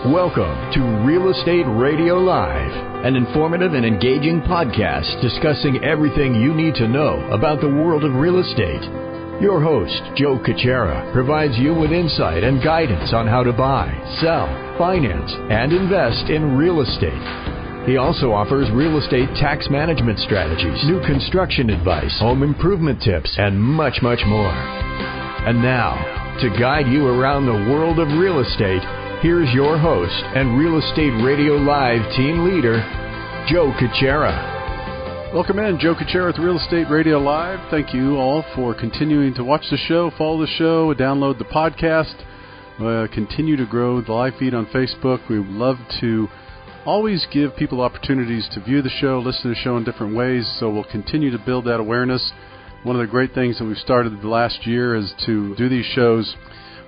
Welcome to Real Estate Radio Live, an informative and engaging podcast discussing everything you need to know about the world of real estate. Your host, Joe Kuchera, provides you with insight and guidance on how to buy, sell, finance, and invest in real estate. He also offers real estate tax management strategies, new construction advice, home improvement tips, and much, much more. And now, to guide you around the world of real estate, here's your host and Real Estate Radio Live team leader, Joe Kuchera. Welcome in, Joe Kuchera with Real Estate Radio Live. Thank you all for continuing to watch the show, follow the show, download the podcast, continue to grow the live feed on Facebook. We would love to always give people opportunities to view the show, listen to the show in different ways, so we'll continue to build that awareness. One of the great things that we've started the last year is to do these shows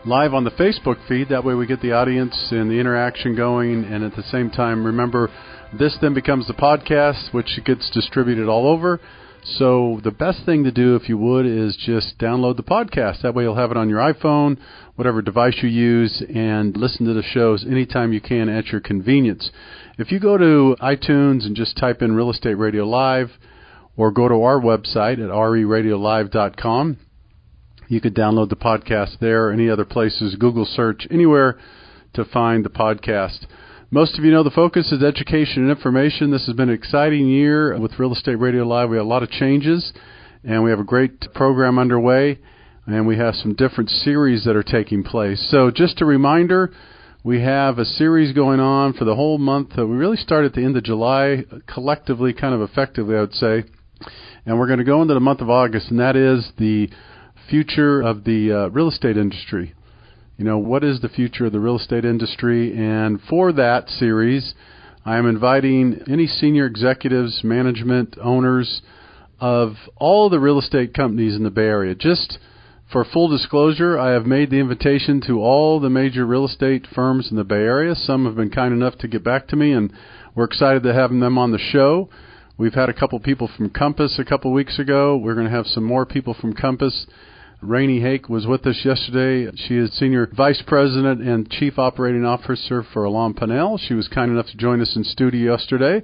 live on the Facebook feed. That way we get the audience and the interaction going, and at the same time, remember, this then becomes the podcast, which gets distributed all over. So the best thing to do, if you would, is just download the podcast. That way you'll have it on your iPhone, whatever device you use, and listen to the shows anytime you can at your convenience. If you go to iTunes and just type in Real Estate Radio Live, or go to our website at reradiolive.com, you could download the podcast there or any other places, Google search, anywhere to find the podcast. Most of you know the focus is education and information. This has been an exciting year with Real Estate Radio Live. We have a lot of changes, and we have a great program underway, and we have some different series that are taking place. So just a reminder, we have a series going on for the whole month. We really start at the end of July, collectively, kind of effectively, I would say, and we're going to go into the month of August, and that is the future of the real estate industry. You know, what is the future of the real estate industry? And for that series, I am inviting any senior executives, management, owners of all the real estate companies in the Bay Area. Just for full disclosure, I have made the invitation to all the major real estate firms in the Bay Area. Some have been kind enough to get back to me, and we're excited to have them on the show. We've had a couple people from Compass a couple weeks ago. We're going to have some more people from Compass. Rainey Hake was with us yesterday. She is Senior Vice President and Chief Operating Officer for Alon Pinnell. She was kind enough to join us in studio yesterday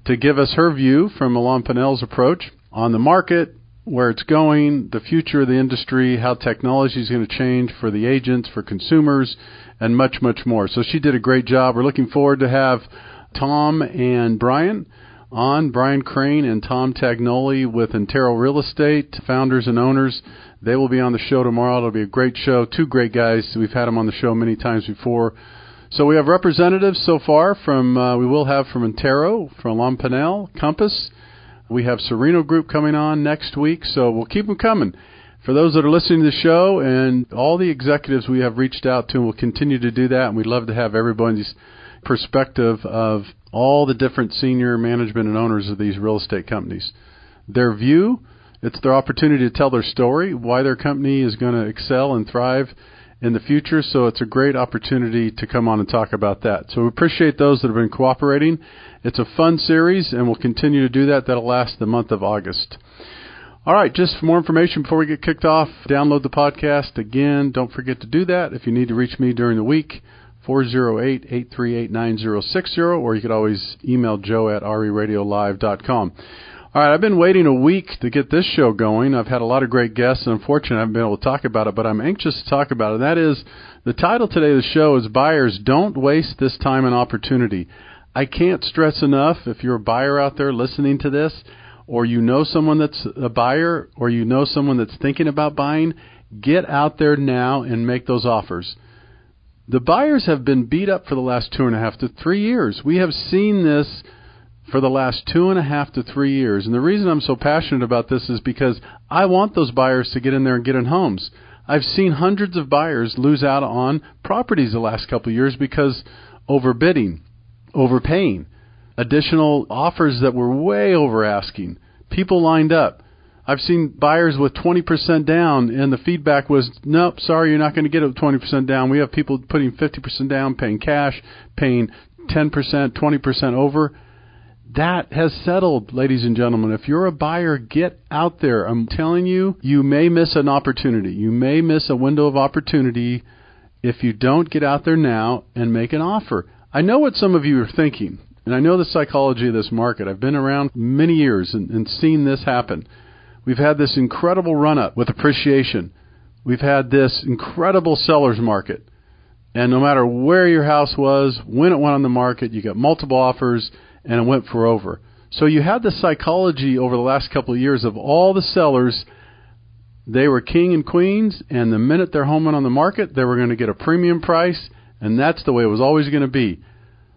to give us her view from Alon Pinnell's approach on the market, where it's going, the future of the industry, how technology is going to change for the agents, for consumers, and much, much more. So she did a great job. We're looking forward to have Tom and Brian on, Brian Crane and Tom Tagnoli with Antero Real Estate, founders and owners. They will be on the show tomorrow. It'll be a great show. Two great guys. We've had them on the show many times before. So we have representatives so far from, we will have from Antero, from Alon Pinnell, Compass. We have Sereno Group coming on next week, so we'll keep them coming. For those that are listening to the show and all the executives we have reached out to, and we'll continue to do that, and we'd love to have everybody's perspective of all the different senior management and owners of these real estate companies. Their view, it's their opportunity to tell their story, why their company is going to excel and thrive in the future. So it's a great opportunity to come on and talk about that. So we appreciate those that have been cooperating. It's a fun series, and we'll continue to do that. That'll last the month of August. All right, just for more information before we get kicked off, download the podcast. Again, don't forget to do that. If you need to reach me during the week, 408-838-9060, or you could always email joe at reradiolive.com. All right, I've been waiting a week to get this show going. I've had a lot of great guests, and unfortunately I haven't been able to talk about it, but I'm anxious to talk about it. And that is, the title today of the show is Buyers, Don't Waste This Time and Opportunity. I can't stress enough, if you're a buyer out there listening to this, or you know someone that's a buyer, or you know someone that's thinking about buying, get out there now and make those offers. The buyers have been beat up for the last 2.5 to 3 years. We have seen this for the last 2.5 to 3 years. And the reason I'm so passionate about this is because I want those buyers to get in there and get in homes. I've seen hundreds of buyers lose out on properties the last couple of years because overbidding, overpaying, additional offers that were way over asking, people lined up. I've seen buyers with 20% down, and the feedback was, nope, sorry, you're not going to get it with 20% down. We have people putting 50% down, paying cash, paying 10%, 20% over. That has settled, ladies and gentlemen. If you're a buyer, get out there. I'm telling you, you may miss an opportunity. You may miss a window of opportunity if you don't get out there now and make an offer. I know what some of you are thinking, and I know the psychology of this market. I've been around many years and seen this happen. We've had this incredible run-up with appreciation. We've had this incredible seller's market. And no matter where your house was, when it went on the market, you got multiple offers, and it went for over. So you had the psychology over the last couple of years of all the sellers. They were king and queens, and the minute their home went on the market, they were going to get a premium price, and that's the way it was always going to be.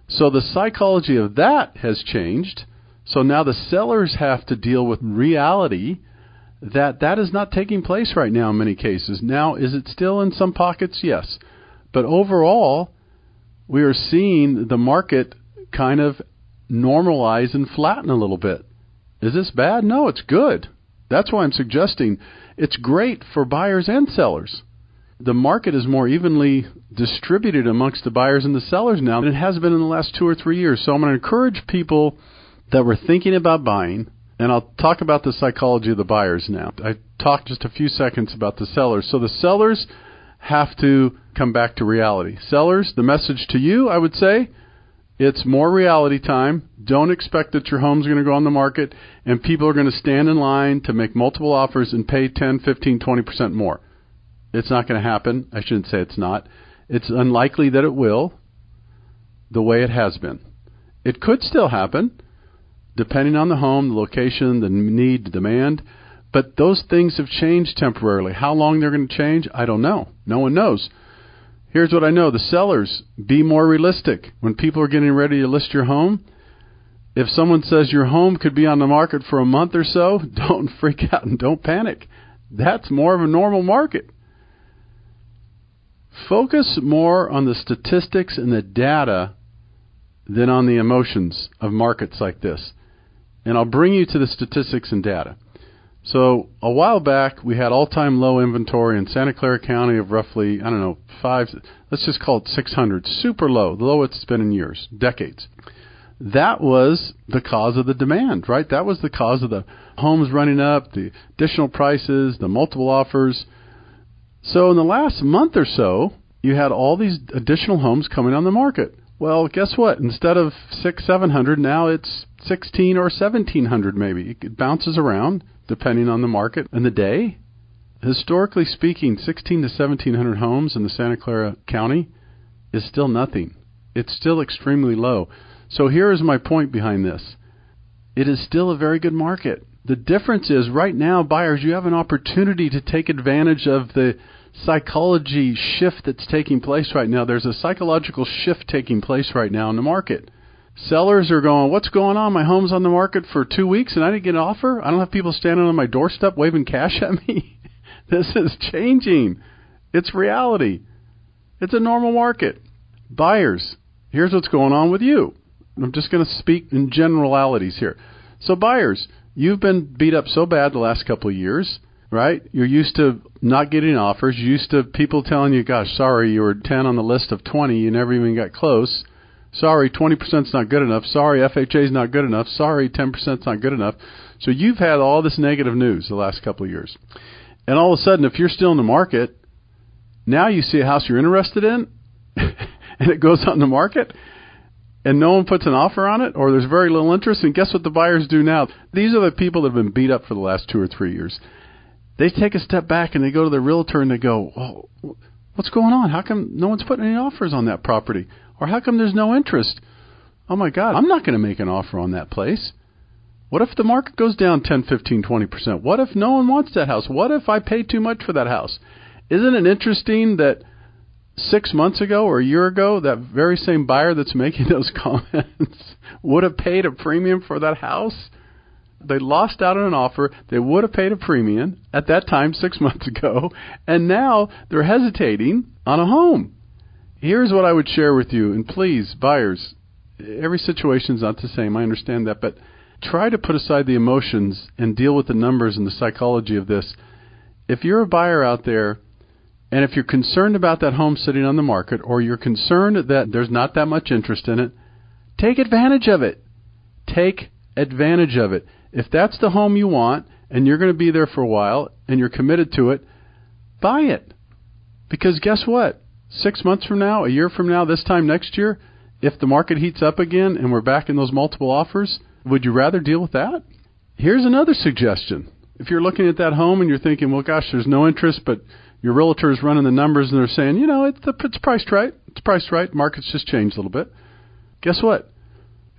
So the psychology of that has changed. So now the sellers have to deal with reality that is not taking place right now in many cases. Now, is it still in some pockets? Yes. But overall, we are seeing the market kind of normalize and flatten a little bit. Is this bad? No, it's good. That's why I'm suggesting it's great for buyers and sellers. The market is more evenly distributed amongst the buyers and the sellers now than it has been in the last 2 or 3 years. So I'm going to encourage people that were thinking about buying, and I'll talk about the psychology of the buyers now. I talked just a few seconds about the sellers. So the sellers have to come back to reality. Sellers, the message to you, I would say, it's more reality time. Don't expect that your home's going to go on the market and people are going to stand in line to make multiple offers and pay 10, 15, 20% more. It's not going to happen. I shouldn't say it's not. It's unlikely that it will, the way it has been. It could still happen, depending on the home, the location, the need, the demand. But those things have changed temporarily. How long they're going to change, I don't know. No one knows. Here's what I know. The sellers, be more realistic. When people are getting ready to list your home, if someone says your home could be on the market for a month or so, don't freak out and don't panic. That's more of a normal market. Focus more on the statistics and the data than on the emotions of markets like this. And I'll bring you to the statistics and data. So a while back, we had all-time low inventory in Santa Clara County of roughly, let's just call it 600. Super low, the lowest it's been in years, decades. That was the cause of the demand, right? That was the cause of the homes running up, the additional prices, the multiple offers. So in the last month or so, you had all these additional homes coming on the market. Well, guess what? Instead of 700, now it's 1,600 or 1,700 maybe. It bounces around depending on the market and the day. Historically speaking, 1,600 to 1,700 homes in the Santa Clara County is still nothing. It's still extremely low. So here is my point behind this. It is still a very good market. The difference is right now, buyers, you have an opportunity to take advantage of the psychology shift that's taking place right now. There's a psychological shift taking place right now in the market. Sellers are going, what's going on? My home's on the market for 2 weeks and I didn't get an offer? I don't have people standing on my doorstep waving cash at me? This is changing. It's reality. It's a normal market. Buyers, here's what's going on with you. I'm just going to speak in generalities here. So buyers, you've been beat up so bad the last couple of years, right? You're used to not getting offers. You're used to people telling you, gosh, sorry, you were 10 on the list of 20. You never even got close. Sorry, 20% is not good enough. Sorry, FHA is not good enough. Sorry, 10% is not good enough. So you've had all this negative news the last couple of years. And all of a sudden, if you're still in the market, now you see a house you're interested in, and it goes on the market, and no one puts an offer on it, or there's very little interest, and guess what the buyers do now? These are the people that have been beat up for the last 2 or 3 years. They take a step back, and they go to their realtor, and they go, oh, what's going on? How come no one's putting any offers on that property? Or how come there's no interest? Oh, my God, I'm not going to make an offer on that place. What if the market goes down 10, 15, 20%? What if no one wants that house? What if I pay too much for that house? Isn't it interesting that 6 months ago or a year ago, that very same buyer that's making those comments would have paid a premium for that house? They lost out on an offer. They would have paid a premium at that time 6 months ago, and now they're hesitating on a home. Here's what I would share with you, and please, buyers, every situation is not the same. I understand that, but try to put aside the emotions and deal with the numbers and the psychology of this. If you're a buyer out there, and if you're concerned about that home sitting on the market, or you're concerned that there's not that much interest in it, take advantage of it. Take advantage of it. If that's the home you want, and you're going to be there for a while, and you're committed to it, buy it. Because guess what? 6 months from now, a year from now, this time next year, if the market heats up again and we're back in those multiple offers, would you rather deal with that? Here's another suggestion. If you're looking at that home and you're thinking, well, gosh, there's no interest, but your realtor is running the numbers and they're saying, it's priced right. It's priced right. Market's just changed a little bit. Guess what?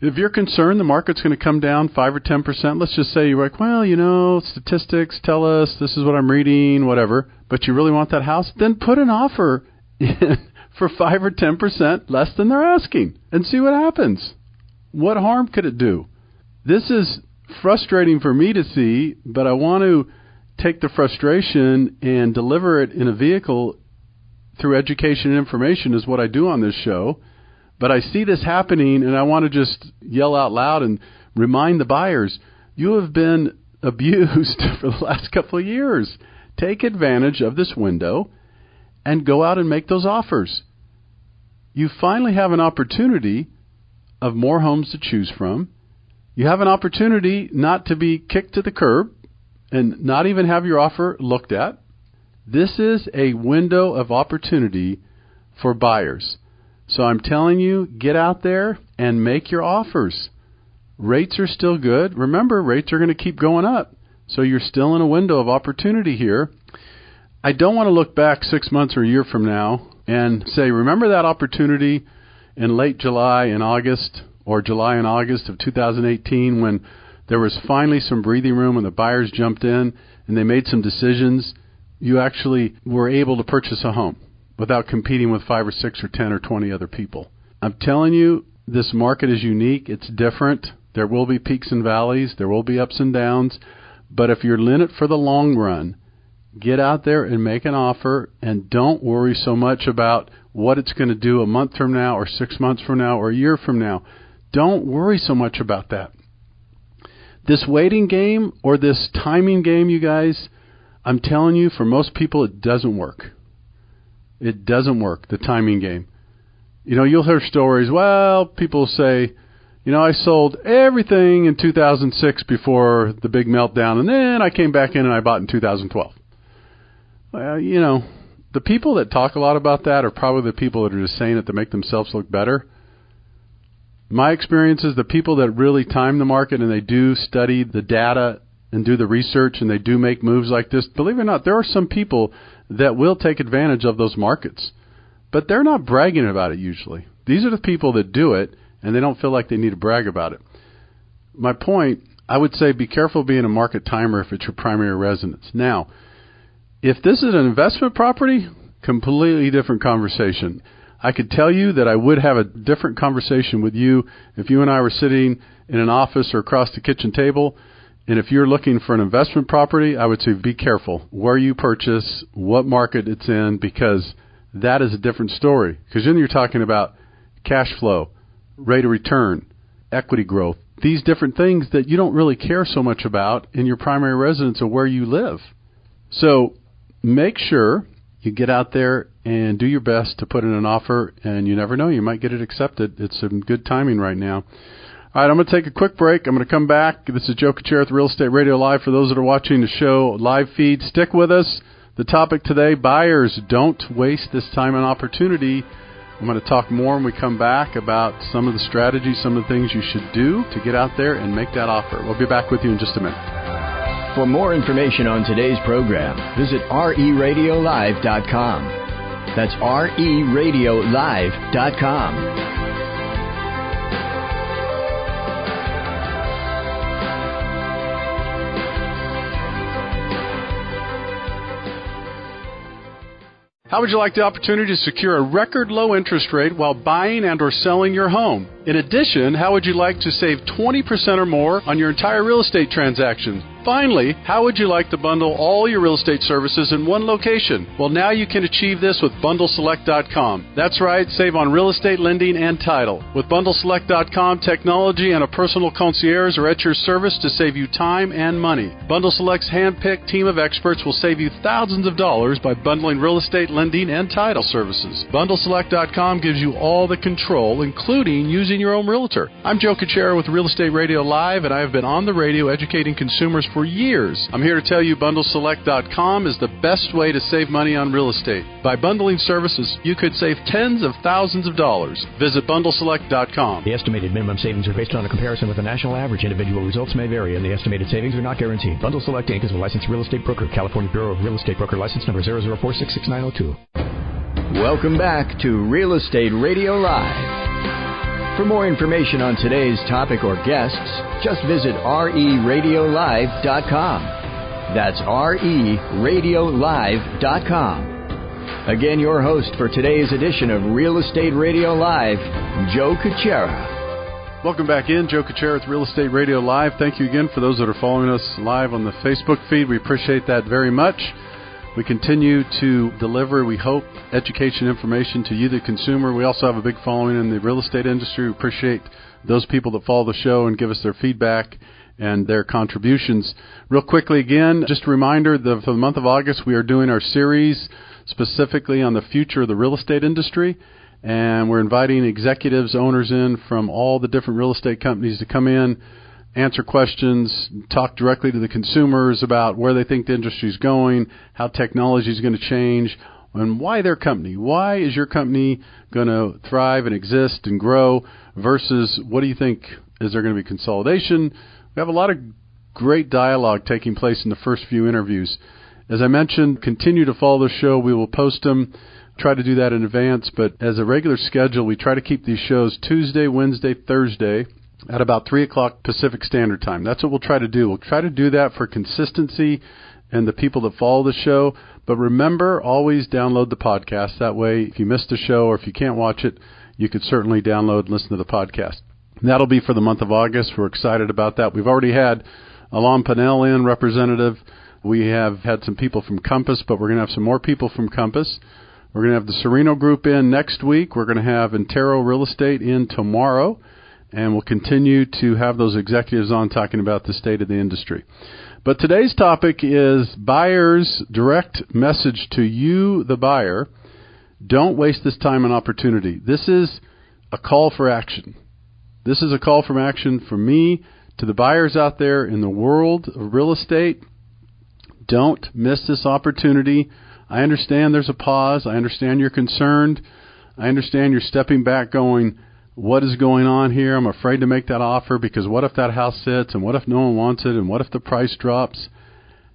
If you're concerned the market's going to come down 5 or 10%, let's just say you're like, well, statistics tell us this is what I'm reading, whatever, but you really want that house, then put an offer in for 5 or 10% less than they're asking and see what happens. What harm could it do? This is frustrating for me to see, but I want to take the frustration and deliver it in a vehicle through education and information is what I do on this show. But I see this happening, and I want to just yell out loud and remind the buyers, you have been abused for the last couple of years. Take advantage of this window and go out and make those offers. You finally have an opportunity of more homes to choose from. You have an opportunity not to be kicked to the curb and not even have your offer looked at. This is a window of opportunity for buyers. So I'm telling you, get out there and make your offers. Rates are still good. Remember, rates are going to keep going up. So you're still in a window of opportunity here. I don't want to look back 6 months or a year from now and say, remember that opportunity in late July and August or July and August of 2018 when there was finally some breathing room and the buyers jumped in and they made some decisions. You actually were able to purchase a home without competing with 5 or 6 or 10 or 20 other people. I'm telling you, this market is unique. It's different. There will be peaks and valleys. There will be ups and downs. But if you're in it for the long run, get out there and make an offer and don't worry so much about what it's going to do a month from now or 6 months from now or a year from now. Don't worry so much about that. This waiting game or this timing game, you guys, I'm telling you, for most people, it doesn't work. It doesn't work, the timing game. You'll hear stories, people say, I sold everything in 2006 before the big meltdown, and then I came back in and I bought in 2012. The people that talk a lot about that are probably the people that are just saying it to make themselves look better. My experience is the people that really time the market and they do study the data and do the research and they do make moves like this, believe it or not, there are some people that will take advantage of those markets. But they're not bragging about it usually. These are the people that do it, and they don't feel like they need to brag about it. My point, I would say be careful being a market timer if it's your primary residence. Now, if this is an investment property, completely different conversation. I could tell you that I would have a different conversation with you if you and I were sitting in an office or across the kitchen table. And if you're looking for an investment property, I would say be careful where you purchase, what market it's in, because that is a different story. Because then you're talking about cash flow, rate of return, equity growth, these different things that you don't really care so much about in your primary residence or where you live. So make sure you get out there and do your best to put in an offer, and you never know, you might get it accepted. It's some good timing right now. All right, I'm going to take a quick break. I'm going to come back. This is Joe Kuchera with Real Estate Radio Live. For those that are watching the show live feed, stick with us. The topic today, buyers, don't waste this time and opportunity. I'm going to talk more when we come back about some of the strategies, some of the things you should do to get out there and make that offer. We'll be back with you in just a minute. For more information on today's program, visit RERadiolive.com. That's RERadiolive.com. How would you like the opportunity to secure a record low interest rate while buying and or selling your home? In addition, how would you like to save 20% or more on your entire real estate transaction? Finally, how would you like to bundle all your real estate services in one location? Well, now you can achieve this with BundleSelect.com. That's right, save on real estate lending and title. With BundleSelect.com, technology and a personal concierge are at your service to save you time and money. BundleSelect's hand-picked team of experts will save you thousands of dollars by bundling real estate lending and title services. BundleSelect.com gives you all the control, including using your own realtor. I'm Joe Kuchera with Real Estate Radio Live, and I have been on the radio educating consumers for for years. I'm here to tell you BundleSelect.com is the best way to save money on real estate. By bundling services, you could save tens of thousands of dollars. Visit BundleSelect.com. The estimated minimum savings are based on a comparison with the national average. Individual results may vary, and the estimated savings are not guaranteed. Bundle Select Inc. is a licensed real estate broker. California Bureau of Real Estate Broker license number 004666902. Welcome back to Real Estate Radio Live. For more information on today's topic or guests, just visit RERadiolive.com. That's RERadiolive.com. Again, your host for today's edition of Real Estate Radio Live, Joe Kuchera. Welcome back in. Joe Kuchera with Real Estate Radio Live. Thank you again for those that are following us live on the Facebook feed. We appreciate that very much. We continue to deliver, we hope, education information to you, the consumer. We also have a big following in the real estate industry. We appreciate those people that follow the show and give us their feedback and their contributions. Real quickly again, just a reminder that for the month of August, we are doing our series specifically on the future of the real estate industry. And we're inviting executives, owners in from all the different real estate companies to come in, answer questions, talk directly to the consumers about where they think the industry is going, how technology is going to change, and why their company. Why is your company going to thrive and exist and grow versus what do you think? Is there going to be consolidation? We have a lot of great dialogue taking place in the first few interviews. As I mentioned, continue to follow the show. We will post them. Try to do that in advance, but as a regular schedule, we try to keep these shows Tuesday, Wednesday, Thursday, at about 3 o'clock Pacific Standard Time. That's what we'll try to do. We'll try to do that for consistency and the people that follow the show. But remember, always download the podcast. That way, if you missed a show or if you can't watch it, you could certainly download and listen to the podcast. And that'll be for the month of August. We're excited about that. We've already had Alon Pinnell in, representative. We have had some people from Compass, but we're going to have some more people from Compass. We're going to have the Sereno Group in next week. We're going to have Intero Real Estate in tomorrow. And we'll continue to have those executives on talking about the state of the industry. But today's topic is buyers' direct message to you, the buyer. Don't waste this time and opportunity. This is a call for action. This is a call for action from me to the buyers out there in the world of real estate. Don't miss this opportunity. I understand there's a pause. I understand you're concerned. I understand you're stepping back going, what is going on here? I'm afraid to make that offer because what if that house sits and what if no one wants it and what if the price drops?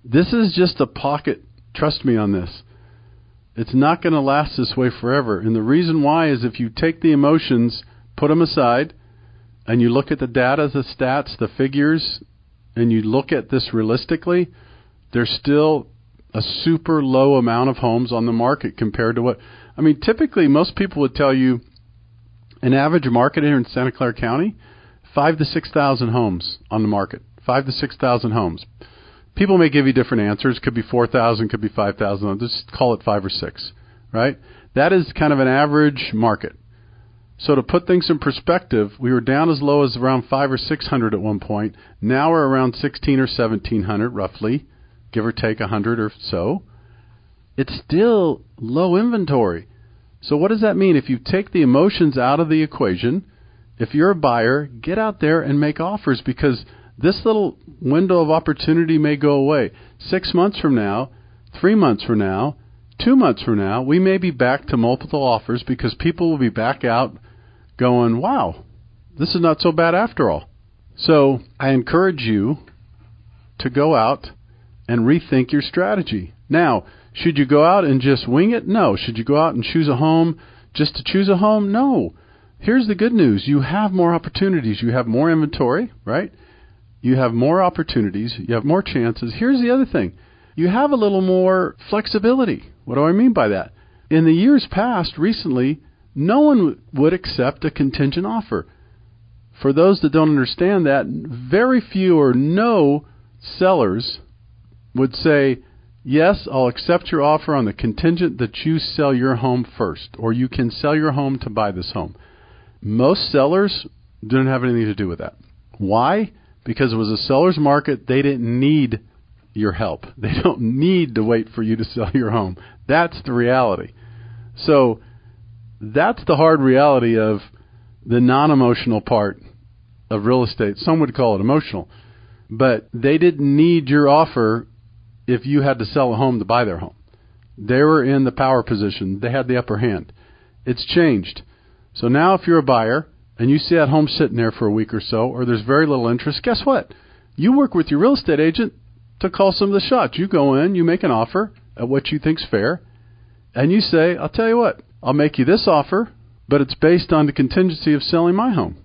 This is just a pocket. Trust me on this. It's not going to last this way forever. And the reason why is if you take the emotions, put them aside, and you look at the data, the stats, the figures, and you look at this realistically, there's still a super low amount of homes on the market compared to what... I mean, typically most people would tell you an average market here in Santa Clara County, 5,000 to 6,000 homes on the market. 5,000 to 6,000 homes. People may give you different answers. Could be 4,000, could be 5,000. Just call it 5 or 6, right? That is kind of an average market. So to put things in perspective, we were down as low as around 500 or 600 at one point. Now we're around 1,600 or 1,700 roughly, give or take 100 or so. It's still low inventory. So what does that mean? If you take the emotions out of the equation, if you're a buyer, get out there and make offers because this little window of opportunity may go away. 6 months from now, 3 months from now, 2 months from now, we may be back to multiple offers because people will be back out going, wow, this is not so bad after all. So I encourage you to go out and rethink your strategy. Now, should you go out and just wing it? No. Should you go out and choose a home just to choose a home? No. Here's the good news. You have more opportunities. You have more inventory, right? You have more opportunities. You have more chances. Here's the other thing. You have a little more flexibility. What do I mean by that? In the years past, recently, no one would accept a contingent offer. For those that don't understand that, very few or no sellers would say, yes, I'll accept your offer on the contingent that you sell your home first, or you can sell your home to buy this home. Most sellers didn't have anything to do with that. Why? Because it was a seller's market. They didn't need your help. They don't need to wait for you to sell your home. That's the reality. So that's the hard reality of the non-emotional part of real estate. Some would call it emotional. But they didn't need your offer if you had to sell a home to buy their home. They were in the power position. They had the upper hand. It's changed. So now if you're a buyer and you see that home sitting there for a week or so, or there's very little interest, guess what? You work with your real estate agent to call some of the shots. You go in, you make an offer at what you think's fair, and you say, I'll tell you what, I'll make you this offer, but it's based on the contingency of selling my home.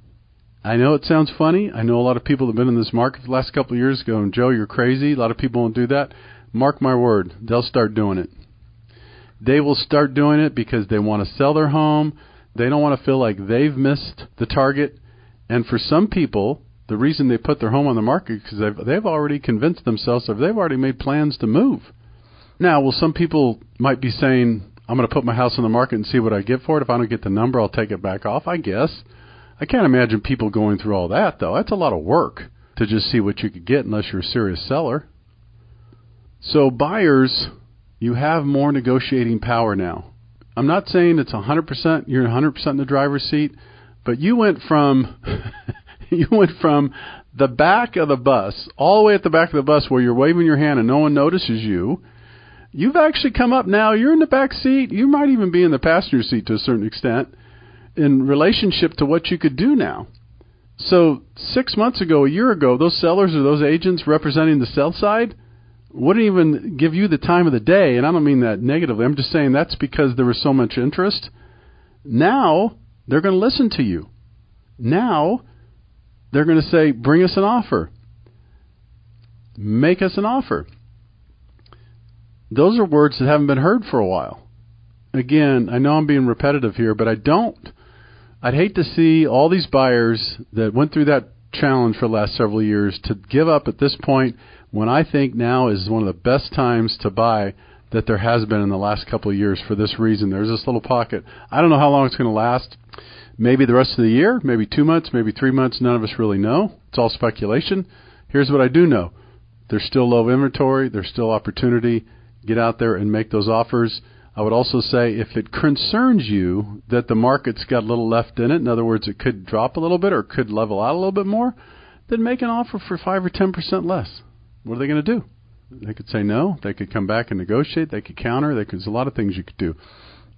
I know it sounds funny. I know a lot of people that have been in this market the last couple of years going, Joe, you're crazy. A lot of people won't do that. Mark my word, they'll start doing it. They will start doing it because they want to sell their home. They don't want to feel like they've missed the target. And for some people, the reason they put their home on the market is because they've already convinced themselves that they've already made plans to move. Now, well, some people might be saying, I'm going to put my house on the market and see what I get for it. If I don't get the number, I'll take it back off, I guess. I can't imagine people going through all that, though. That's a lot of work to just see what you could get unless you're a serious seller. So buyers, you have more negotiating power now. I'm not saying it's 100%, you're 100% in the driver's seat, but you went from the back of the bus, all the way at the back of the bus where you're waving your hand and no one notices you. You've actually come up now. You're in the back seat. You might even be in the passenger seat to a certain extent in relationship to what you could do now. So 6 months ago, a year ago, those sellers or those agents representing the sell side wouldn't even give you the time of the day. And I don't mean that negatively. I'm just saying that's because there was so much interest. Now they're going to listen to you. Now they're going to say, bring us an offer. Make us an offer. Those are words that haven't been heard for a while. Again, I know I'm being repetitive here, but I'd hate to see all these buyers that went through that challenge for the last several years to give up at this point when I think now is one of the best times to buy that there has been in the last couple of years for this reason. There's this little pocket. I don't know how long it's going to last. Maybe the rest of the year, maybe 2 months, maybe 3 months. None of us really know. It's all speculation. Here's what I do know. There's still low inventory. There's still opportunity. Get out there and make those offers. I would also say if it concerns you that the market's got a little left in it, in other words, it could drop a little bit or could level out a little bit more, then make an offer for 5 or 10% less. What are they going to do? They could say no. They could come back and negotiate. They could counter. There's a lot of things you could do.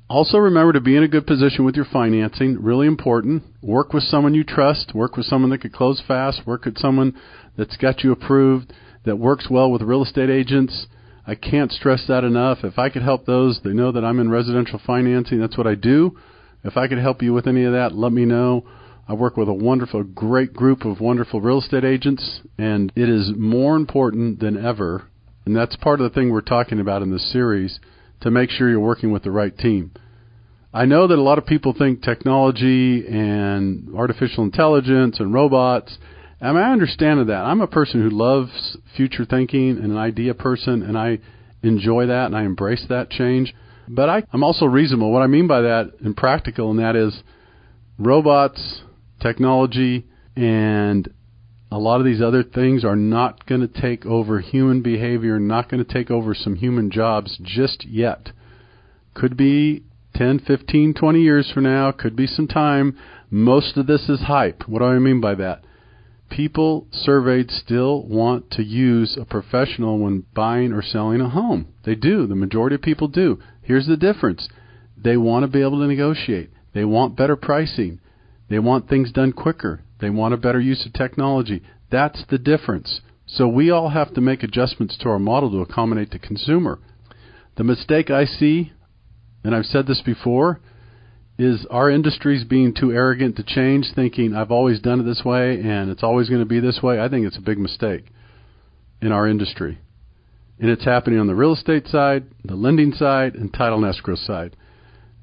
Also remember to be in a good position with your financing. Really important. Work with someone you trust. Work with someone that could close fast. Work with someone that's got you approved, that works well with real estate agents. I can't stress that enough. If I could help those, they know that I'm in residential financing. That's what I do. If I could help you with any of that, let me know. I work with a great group of wonderful real estate agents, and it is more important than ever, and that's part of the thing we're talking about in this series, to make sure you're working with the right team. I know that a lot of people think technology and artificial intelligence and robots, and I understand that. I'm a person who loves future thinking and an idea person, and I enjoy that and I embrace that change. But I'm also reasonable. What I mean by that and practical, and that is robots, technology, and a lot of these other things are not going to take over human behavior, not going to take over some human jobs just yet. Could be 10, 15, 20 years from now, could be some time. Most of this is hype. What do I mean by that? People surveyed still want to use a professional when buying or selling a home. They do. The majority of people do. Here's the difference. They want to be able to negotiate. They want better pricing. They want things done quicker. They want a better use of technology. That's the difference. So we all have to make adjustments to our model to accommodate the consumer. The mistake I see, and I've said this before, is our industry's being too arrogant to change, thinking I've always done it this way and it's always going to be this way. I think it's a big mistake in our industry. And it's happening on the real estate side, the lending side, and title and escrow side.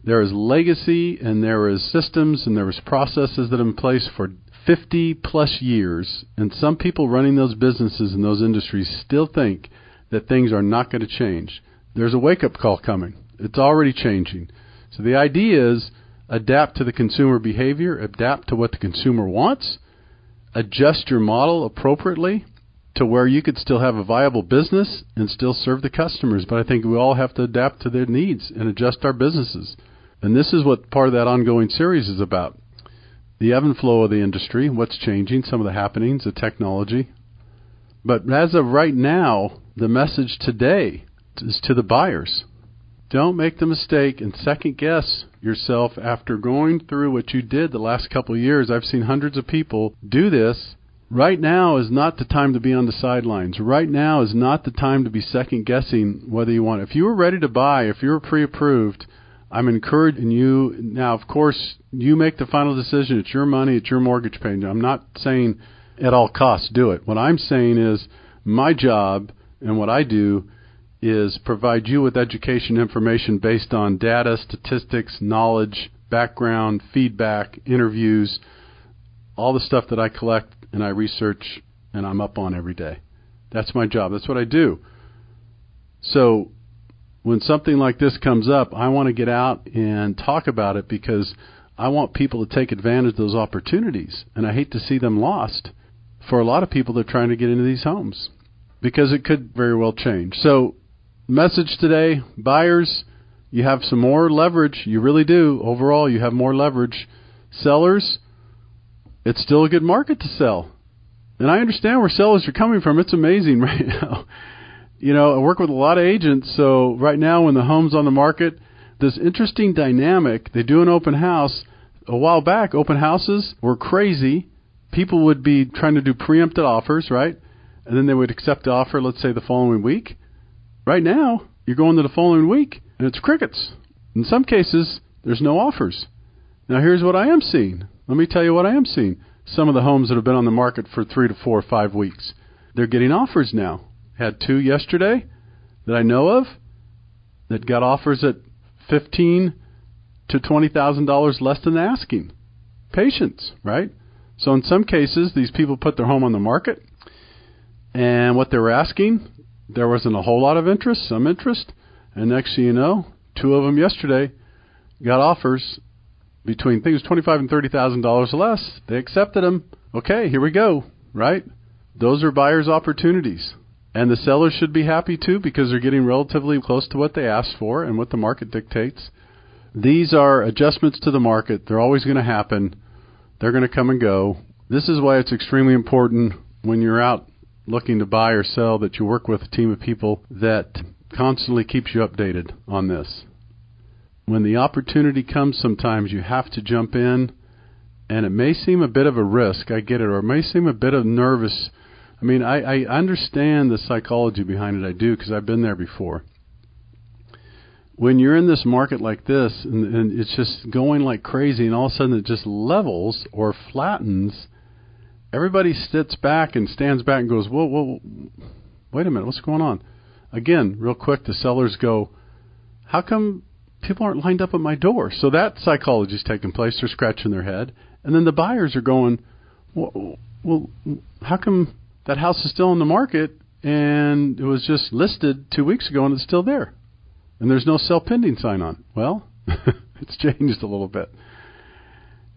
There is legacy and there is systems and there is processes that are in place for 50 plus years, and some people running those businesses in those industries still think that things are not going to change. There's a wake-up call coming. It's already changing. So the idea is adapt to the consumer behavior, adapt to what the consumer wants, adjust your model appropriately to where you could still have a viable business and still serve the customers. But I think we all have to adapt to their needs and adjust our businesses. And this is what part of that ongoing series is about. The ebb and flow of the industry, what's changing, some of the happenings, the technology. But as of right now, the message today is to the buyers. Don't make the mistake and second-guess yourself after going through what you did the last couple of years. I've seen hundreds of people do this. Right now is not the time to be on the sidelines. Right now is not the time to be second-guessing whether you want. If you were ready to buy, if you were pre-approved, I'm encouraging you. Now, of course, you make the final decision. It's your money. It's your mortgage payment. I'm not saying at all costs do it. What I'm saying is my job and what I do is provide you with education information based on data, statistics, knowledge, background, feedback, interviews, all the stuff that I collect and I research and I'm up on every day. That's my job. That's what I do. So when something like this comes up, I want to get out and talk about it because I want people to take advantage of those opportunities. And I hate to see them lost for a lot of people that are trying to get into these homes because it could very well change. So message today, buyers, you have some more leverage. You really do. Overall, you have more leverage. Sellers, it's still a good market to sell. And I understand where sellers are coming from. It's amazing right now. You know, I work with a lot of agents, so right now when the home's on the market, this interesting dynamic, they do an open house. A while back, open houses were crazy. People would be trying to do preempted offers, right? And then they would accept the offer, let's say, the following week. Right now, you're going to the following week, and it's crickets. In some cases, there's no offers. Now, here's what I am seeing. Let me tell you what I am seeing. Some of the homes that have been on the market for 3 to 4 or 5 weeks, they're getting offers now. Had 2 yesterday that I know of that got offers at $15,000 to $20,000 less than the asking. Patience, right? So in some cases, these people put their home on the market, and what they were asking, there wasn't a whole lot of interest, some interest, and next thing you know, 2 of them yesterday got offers between, I think it was $25,000 and $30,000 less. They accepted them. Okay, here we go, right? Those are buyers' opportunities. And the sellers should be happy too because they're getting relatively close to what they asked for and what the market dictates. These are adjustments to the market. They're always going to happen. They're going to come and go. This is why it's extremely important when you're out looking to buy or sell that you work with a team of people that constantly keeps you updated on this. When the opportunity comes, sometimes you have to jump in, and it may seem a bit of a risk, I get it, or it may seem a bit of nervous. I mean, I understand the psychology behind it, I do, because I've been there before. When you're in this market like this, and it's just going like crazy, and all of a sudden it just levels or flattens, everybody sits back and stands back and goes, whoa, wait a minute, what's going on? Again, real quick, the sellers go, how come people aren't lined up at my door? So that psychology is taking place. They're scratching their head. And then the buyers are going, well, how come that house is still on the market and it was just listed 2 weeks ago and it's still there? And there's no sell pending sign on. Well, it's changed a little bit.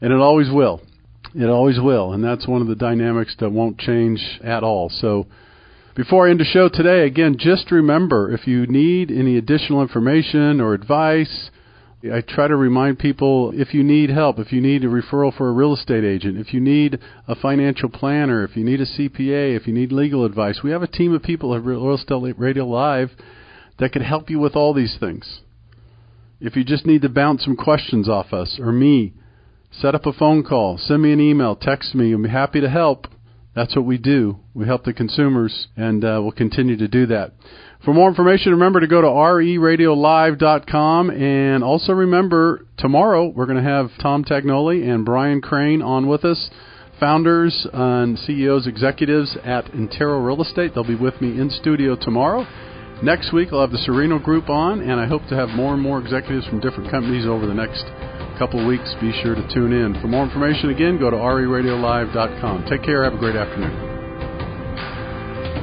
And it always will. It always will. And that's one of the dynamics that won't change at all. So before I end the show today, again, just remember, if you need any additional information or advice, I try to remind people, if you need help, if you need a referral for a real estate agent, if you need a financial planner, if you need a CPA, if you need legal advice, we have a team of people at Real Estate Radio Live that can help you with all these things. If you just need to bounce some questions off us or me, set up a phone call, send me an email, text me, and be happy to help. That's what we do. We help the consumers, and we'll continue to do that. For more information, remember to go to RERL-1537-Buyers, and also remember, tomorrow we're going to have Tom Tagnoli and Brian Crane on with us, founders and CEOs, executives at Intero Real Estate. They'll be with me in studio tomorrow. Next week, I'll have the Sereno Group on, and I hope to have more and more executives from different companies over the next couple of weeks. Be sure to tune in. For more information, again, go to RERadiolive.com. Take care. Have a great afternoon.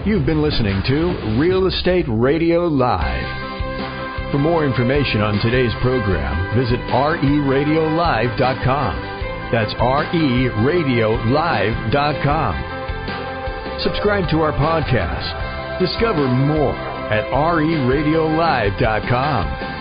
You've been listening to Real Estate Radio Live. For more information on today's program, visit RERadiolive.com. That's RERadiolive.com. Subscribe to our podcast. Discover more at RERadiolive.com.